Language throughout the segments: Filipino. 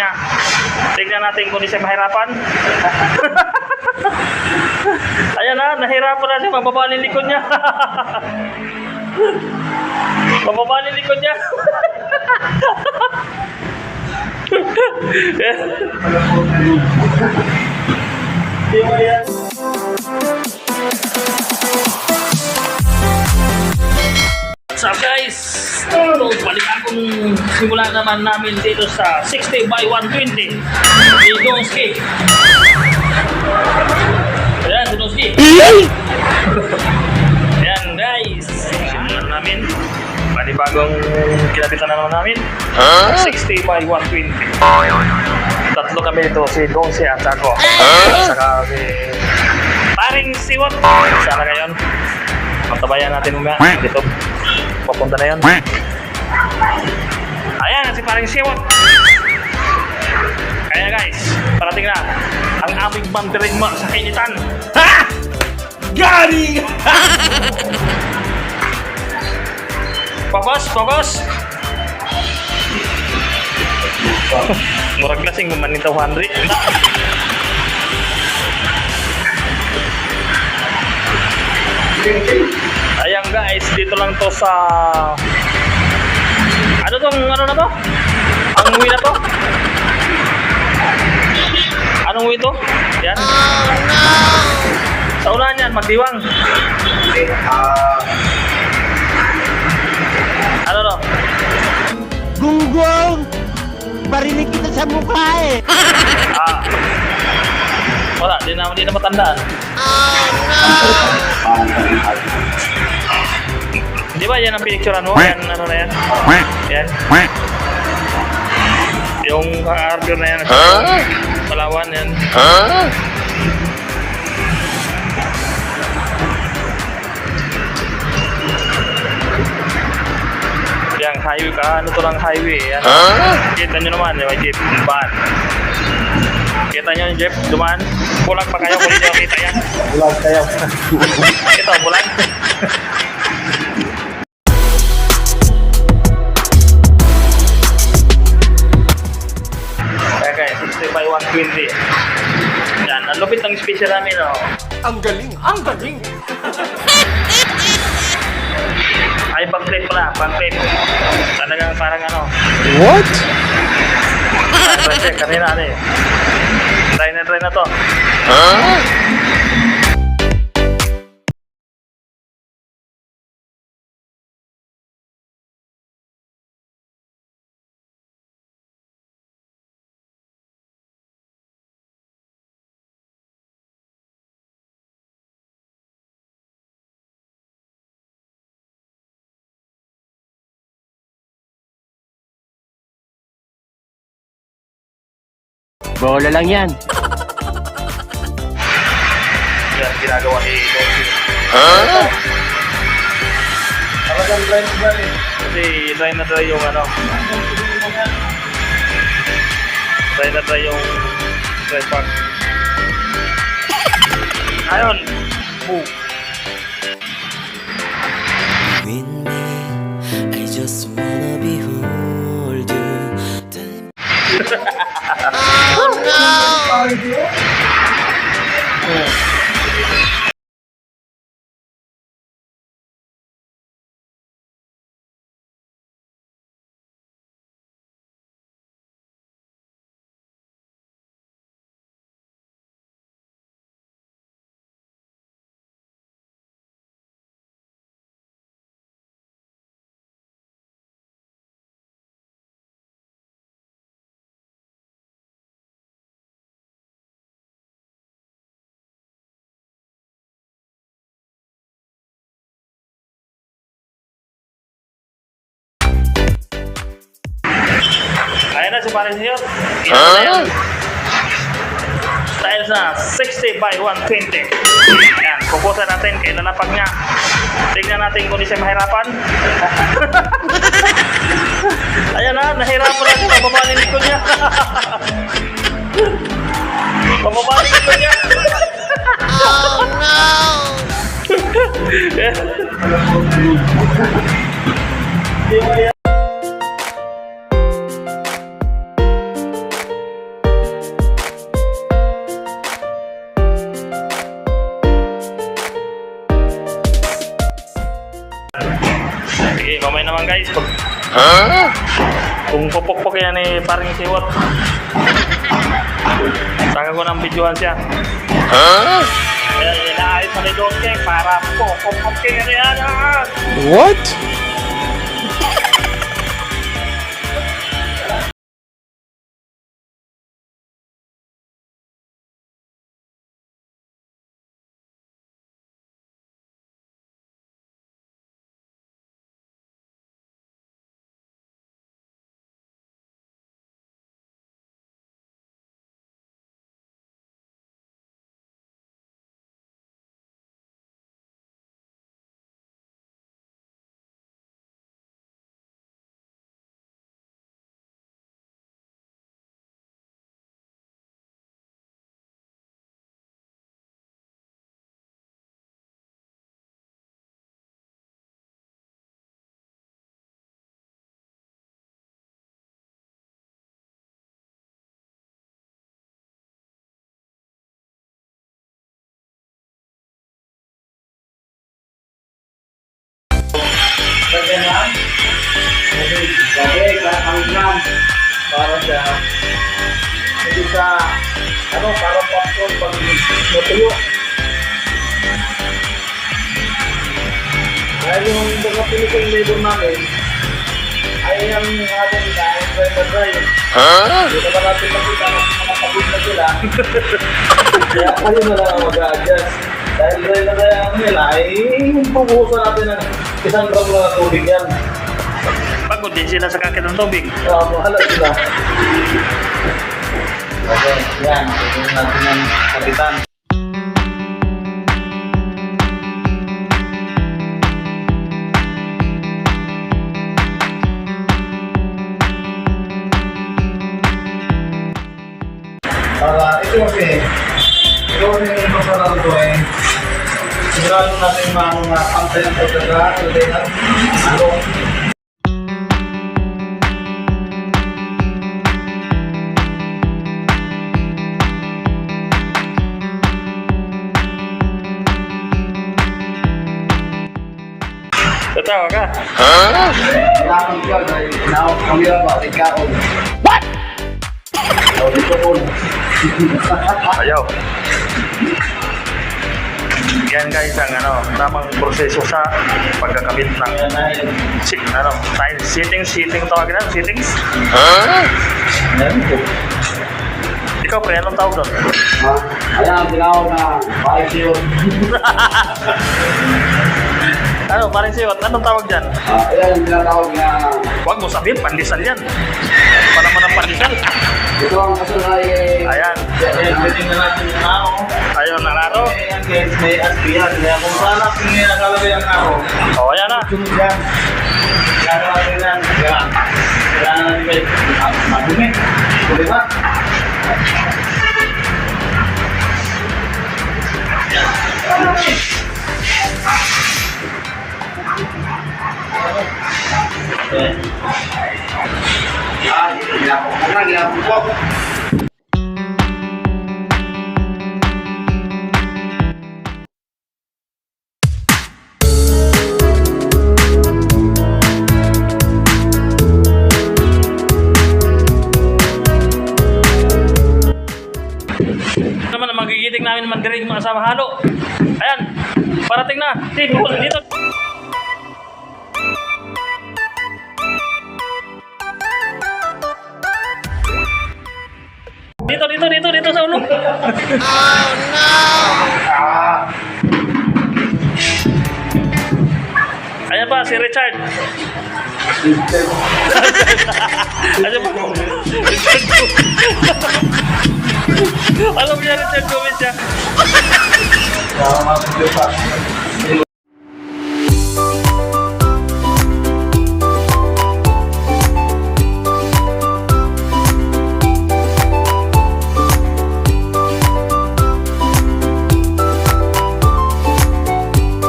niya. Tignan natin kung di siya mahirapan. Ayan na, nahirapan na siya. Mababa yung likod niya. Mababa yung likod niya. Di ba yan? What's up guys? So, balik akong simula naman namin dito sa 60 by 120 ni Donski. Ayan, si Donski. Ayan guys, simulan namin. Bagong kinabitan na naman namin. 60 by 120. Tatlo kami dito, si Donski at ako. Saka si paring siwot. Sana ngayon matabayan natin mamaya dito. Papunta na yan. Ayan, si paring siwot. Kaya guys, parating na ang aming bandirin mo sa kainitan. Ha! Galing! Focus, focus! Murag lasing mamanitaw 100. Ayan guys, dito lang to sa ano na to? Ang uwi na to? Anong uwi to? Yan. Oh no! Sa unahan yan, magdiwang. Ano no? Gunggong! Barinig kita sa mukha eh! Wala, di na matandaan. Oh no! Di ba yan ang pinicturean mo? Yan, ano na yan? Yan. Yung ka-arbor na yan. Palawan yan. Yang highway ka, ano to lang highway. Yan. Kita nyo naman, may jeep, van. Kita nyo yung jeep, dumaan. Bulag pa kayo, kung hindi nyo kita yan. Bulag kayo. Ito, bulag. Kaya guys, 60 by 120. Yan, ang lupit ng special namin, oh. Ang galing! Ang galing! Ay, pang-flip pala, pang-flip. Talagang parang ano. What? Try check, kanina ano eh. Try na to. Bola lang yan! Yan, ginagawa ni Donski. Talagang blind ba eh? Kasi try na yung ano. Try na yung straight park. Ayun! Move! With me, I just wanna behold you. Oh no! Ayan na si Paring Siyot. Yan. Dahil sa 60 by 120. Ayan, pupusan natin kay lalapag niya. Tignan natin kung di siya mahirapan. Ayan na, nahirapan na siya. Mababa yung likod niya. Mababa yung likod niya. Oh no! guys. Kung pupukpok yan eh, parang siwot. Saka ko ng videohan siya. Kaya inaayos na ni Don King para pupukpok yan yan. What? Ganyan. Gabi, kahanggang. Para sa... Hindi sa... Ano, parang popcorn pag natuyo. Dahil yung mga pinikong labor namin, ay ang ating dahil dry. Hindi naman natin makita ng mga pagod na sila. Kaya kayo na lang mag-a-adjust. Dahil dry ang nila, ay pupuhusan natin ng isang gram na tubig yan. Pagod din sila sa kakit ng tubig. Mahala sila. Okay, yan. Tignan natin yung kapitan. Para ito kasi yung masarap ko eh. Sigurado natin mga pantay ng pagkakaan. Ano? Tatawa ka. Kailangan ko dahil kami ba ikaw. What? Dito ko. Ayaw. Yan guys ang tamang proseso sa pagkakabit ng settings tawagin na, settings. Ikaw pre, anong tawag doon? Ayan, tinawag na paisiyon. Ano, parang siwat, anong tawag dyan? Ayan, tinatawag na Huwag mo sabihin, pandesal yan. Pa naman ang pandesal. ito ang kasunay. Ayan. Pwede na natin yung ako. Ayaw na laro. Ayan guys, may asbihan. Kaya kung saan natin nakalagay ang ako, O, ayan na. sunod yan. Nakalagay yan. Kaya, kailangan natin guys, madumi. Pwede ba? Ginapupok. Naman ang magigiting namin mandirig mga sama halo. Ayan, parating na. Dito. Dito sa ulo. Ayan pa, si Richard. Ayan pa. Alam niya Richard Gomez siya.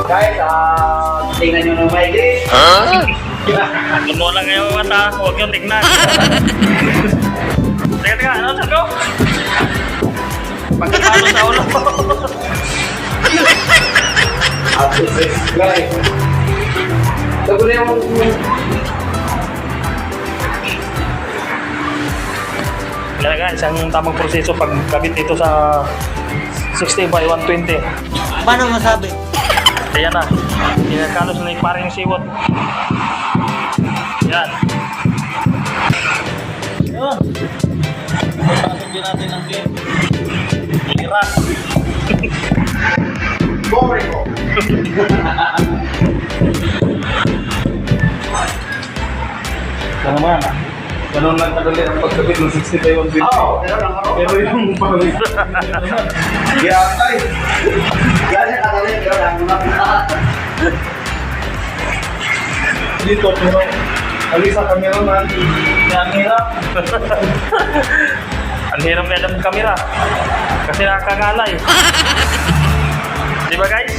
Guys, tingnan nyo ng maigi. Kung mo lang ngayon mata, huwag yung tignan. Teka, ano sabi ko? Pagkatalo sa ulo. Guys, ito ko na yung Yan guys, ang tamang proseso pagkabit ito sa 60 by 120. Paano masabi? Ayan na. Kinakalos na yung paring siwot. Yan. Yun. Pasok din natin ng game. Hira. Boring ko. Ano naman? Ganun lang kadali ang pagkabit ng 60 by 120. Oo, pero lang ako. Pero yung pangit. Giyatay. Gaya ka rin, pero lang ako. Dito, pero alisa kamera man. Ang hirap. Ang hirap na ng kamera. Kasi nakakangalay. Di ba guys?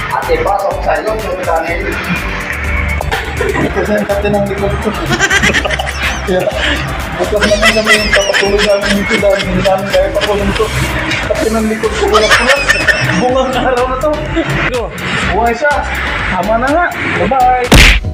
Ate, pasok sa iyo, yung kanin. Kasi ang kate ng likod ko. Kaya, bukas naman kami yung papatuloy namin dito dahil hindi namin kaya pakulong to. Kate ng likod ko, wala-pulas. Bungang araw na to. Buhay siya. Tama na nga. Bye-bye.